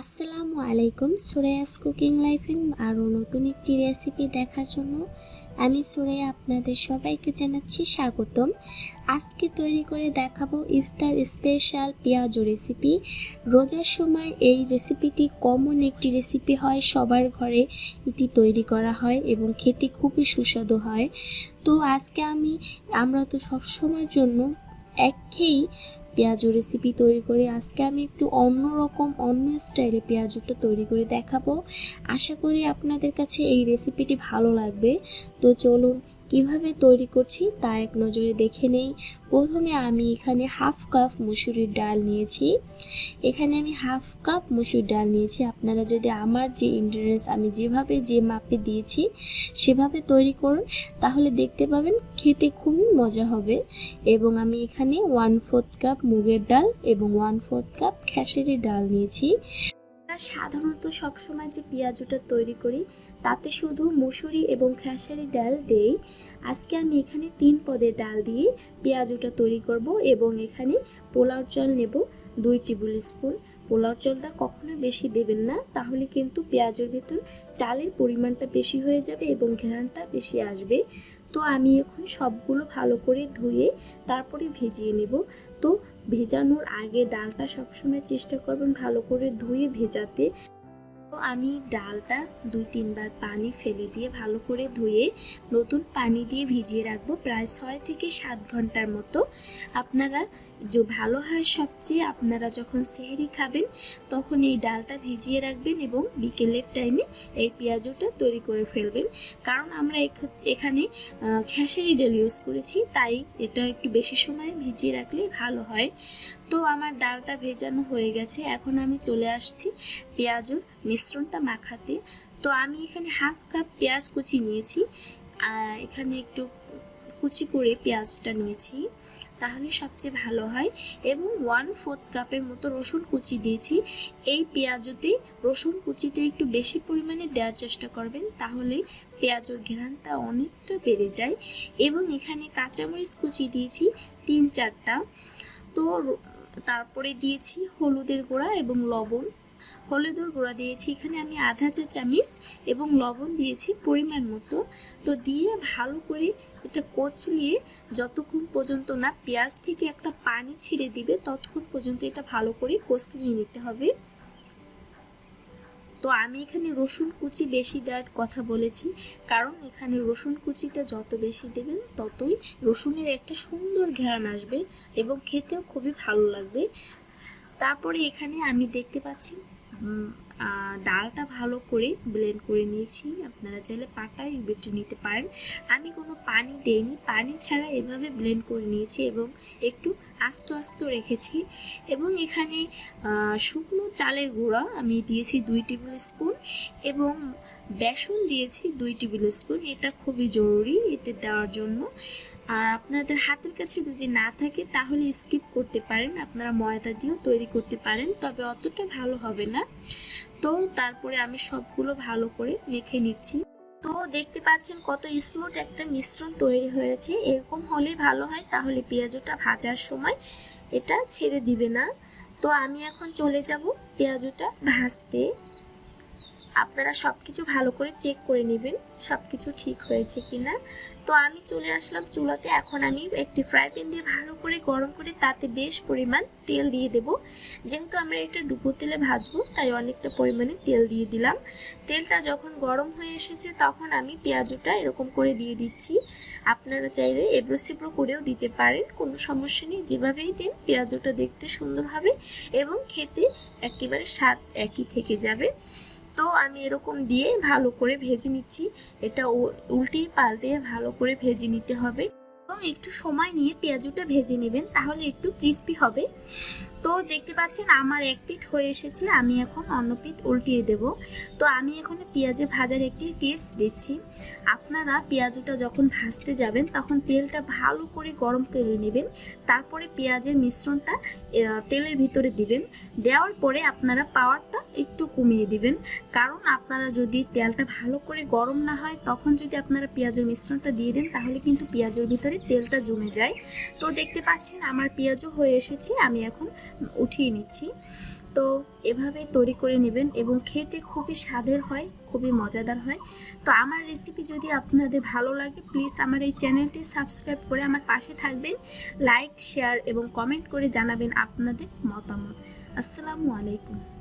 আসসালামু আলাইকুম। সুরাইয়াস কুকিং লাইফে আরও নতুন একটি রেসিপি দেখার জন্য আমি সুরাইয়া আপনাদের সবাইকে জানাচ্ছি স্বাগতম। আজকে তৈরি করে দেখাবো ইফতার স্পেশাল পেঁয়াজু রেসিপি। রোজার সময় এই রেসিপিটি কমন একটি রেসিপি হয়, সবার ঘরে এটি তৈরি করা হয় এবং খেতে খুবই সুস্বাদু হয়। তো আজকে আমরা তো সবসময়ের জন্য একঘেয়েই পেঁয়াজু রেসিপি তৈরি করি। আজকে আমি একটু অন্য স্টাইলে পেঁয়াজুটা তৈরি করে দেখাবো। আশা করি আপনাদের কাছে এই রেসিপিটি ভালো লাগবে। তো চলুন কিভাবে তৈরি করছি তা এক নজরে দেখে নেই। প্রথমে আমি এখানে হাফ কাপ মসুরির ডাল নিয়েছি। আপনারা যদি আমার যে ইনগ্রেডিয়েন্টস আমি যে মাপে দিয়েছি সেভাবে তৈরি করুন, তাহলে দেখতে পাবেন খেতে খুবই মজা হবে। এবং আমি এখানে 1/4 কাপ মুগের ডাল এবং 1/4 কাপ খেসারির ডাল নিয়েছি। সাধারণত সবসময় যে পেঁয়াজুটা তৈরি করি তাতে শুধু মসুরি এবং খেসারি ডাল দেই। আজকে আমি এখানে 3 পদের ডাল দিয়ে পেঁয়াজুটা তৈরি করব এবং এখানে পোলাও চাল নেব 2 টেবিল স্পুন। পোলাও চালটা কখনো বেশি দেবেন না, তাহলে কিন্তু পেঁয়াজের ভিতর চালের পরিমাণটা বেশি হয়ে যাবে এবং ঘ্রাণটা বেশি আসবে। তো আমি এখন সবগুলো ভালো করে ধুয়ে তারপরে ভিজিয়ে নেব। তো ভেজানোর আগে ডালটা সবসময় চেষ্টা করবেন ভালো করে ধুয়ে ভেজাতে। তো আমি ডালটা 2-3 বার পানি ফেলে দিয়ে ভালো করে ধুয়ে নতুন পানি দিয়ে ভিজিয়ে রাখবো প্রায় 6 থেকে 7 ঘন্টার মতো। আপনারা ভালো হয় সবচেয়ে আপনারা যখন সেহরি খাবেন তখন এই ডালটা ভিজিয়ে রাখবেন এবং বিকেলের টাইমে এই পেঁয়াজুটা তৈরি করে ফেলবেন। কারণ আমরা এখানে খেসারি ডাল ইউজ করেছি, তাই এটা একটু বেশি সময় ভিজিয়ে রাখলে ভালো হয়। তো আমার ডালটা ভেজানো হয়ে গেছে, এখন আমি চলে আসছি পেঁয়াজুর মিশ্রণটা মাখাতে। তো আমি এখানে হাফ কাপ পেঁয়াজ কুচি নিয়েছি, এখানে একটু কুচি করে পেঁয়াজটা নিয়েছি, তাহলে সবচেয়ে ভালো হয়। এবং 1/4 কাপের মতো রসুন কুচি দিয়েছি। এই পেঁয়াজুতে রসুন কুচিটা একটু বেশি পরিমাণে দেওয়ার চেষ্টা করবেন, তাহলে পেঁয়াজের ঘ্রাণটা অনেকটা বেড়ে যায়। এবং এখানে কাঁচামরিচ কুচি দিয়েছি 3-4টা। তো তারপরে দিয়েছি হলুদের গুঁড়া এবং লবণ। হলুদের গুঁড়া দিয়েছি এখানে আমি আধা চা চামচ এবং লবণ দিয়েছি পরিমাণ মতো। তো দিয়ে ভালো করে এটা কচলিয়ে যতক্ষণ পর্যন্ত না পেঁয়াজ থেকে একটা পানি ছেড়ে দিবে ততক্ষণ পর্যন্ত এটা ভালো করে কচলিয়ে নিতে হবে। তো আমি এখানে রসুন কুচি বেশি দেওয়ার কথা বলেছি, কারণ এখানে রসুন কুচিটা যত বেশি দেবেন ততই রসুনের একটা সুন্দর ঘ্রাণ আসবে এবং খেতেও খুবই ভালো লাগবে। তারপরে এখানে আমি দেখতে পাচ্ছি ডালটা ভালো করে ব্লেন্ড করে নিয়েছি। আপনারা চাইলে পাটায় বেটে নিতে পারেন। আমি কোনো পানি দেইনি, পানি ছাড়া এভাবে ব্লেন্ড করে নিয়েছি এবং একটু আস্ত আস্ত রেখেছি। এবং এখানে শুকনো চালের গুঁড়া আমি দিয়েছি 2 টেবিল স্পুন এবং বেসন দিয়েছি 2 টেবিল স্পুন। এটা খুবই জরুরি এটা দেওয়ার জন্য। আর আপনাদের হাতের কাছে যদি না থাকে তাহলে স্কিপ করতে পারেন, আপনারা ময়দা দিয়েও তৈরি করতে পারেন, তবে অতটা ভালো হবে না। তো তারপরে আমি সবগুলো ভালো করে মেখে নিচ্ছি। তো দেখতে পাচ্ছেন কত স্মুথ একটা মিশ্রণ তৈরি হয়েছে। এরকম হলে ভালো হয়, তাহলে পেঁয়াজুটা ভাজার সময় এটা ছেড়ে দিবে না। তো আমি এখন চলে যাব পেঁয়াজুটা ভাজতে। আপনারা সবকিছু ভালো করে চেক করে নেবেন সবকিছু ঠিক হয়েছে কিনা। তো আমি চলে আসলাম চুলাতে। এখন আমি একটি ফ্রাই প্যান দিয়ে ভালো করে গরম করে তাতে বেশ পরিমাণ তেল দিয়ে দেব। যেহেতু আমরা এটা ডুবো তেলে ভাজবো তাই অনেকটা পরিমাণে তেল দিয়ে দিলাম। তেলটা যখন গরম হয়ে এসেছে তখন আমি পেঁয়াজুটা এরকম করে দিয়ে দিচ্ছি। আপনারা চাইলে এবড়ো সেবড়ো করেও দিতে পারেন, কোনো সমস্যা নেই। যেভাবেই দিন পেঁয়াজুটা দেখতে সুন্দর হবে এবং খেতে একেবারে স্বাদ একই থেকে যাবে। তো আমি এরকম দিয়ে ভালো করে ভেজে নিচ্ছি। এটা উল্টিয়ে পাল্টে ভালো করে ভেজে নিতে হবে এবং একটু সময় নিয়ে পেঁয়াজুটা ভেজে নেবেন, তাহলে একটু ক্রিস্পি হবে। তো দেখতে পাচ্ছেন আমার এক পিঠ হয়ে এসেছে, আমি এখন অন্য পিঠ উল্টিয়ে দেব। তো আমি এখন পেঁয়াজে ভাজার একটি টিপস দিচ্ছি। আপনারা পেঁয়াজুটা যখন ভাজতে যাবেন তখন তেলটা ভালো করে গরম করে নেবেন, তারপরে পেঁয়াজের মিশ্রণটা তেলের ভিতরে দিবেন। দেওয়ার পরে আপনারা পাওয়ারটা একটু কমিয়ে দিবেন, কারণ আপনারা যদি তেলটা ভালো করে গরম না হয় তখন যদি আপনারা পেঁয়াজের মিশ্রণটা দিয়ে দেন তাহলে কিন্তু পেঁয়াজের ভিতরে তেলটা জমে যায়। তো দেখতে পাচ্ছেন আমার পেঁয়াজও হয়ে এসেছে, আমি এখন উঠিয়ে নিচ্ছি। তো এভাবে তৈরি করে নেবেন এবং খেতে খুবই স্বাদের হয়, খুবই মজাদার হয়। তো আমার রেসিপি যদি আপনাদের ভালো লাগে প্লিজ আমার এই চ্যানেলটি সাবস্ক্রাইব করে আমার পাশে থাকবেন, লাইক শেয়ার এবং কমেন্ট করে জানাবেন আপনাদের মতামত। আসসালামু আলাইকুম।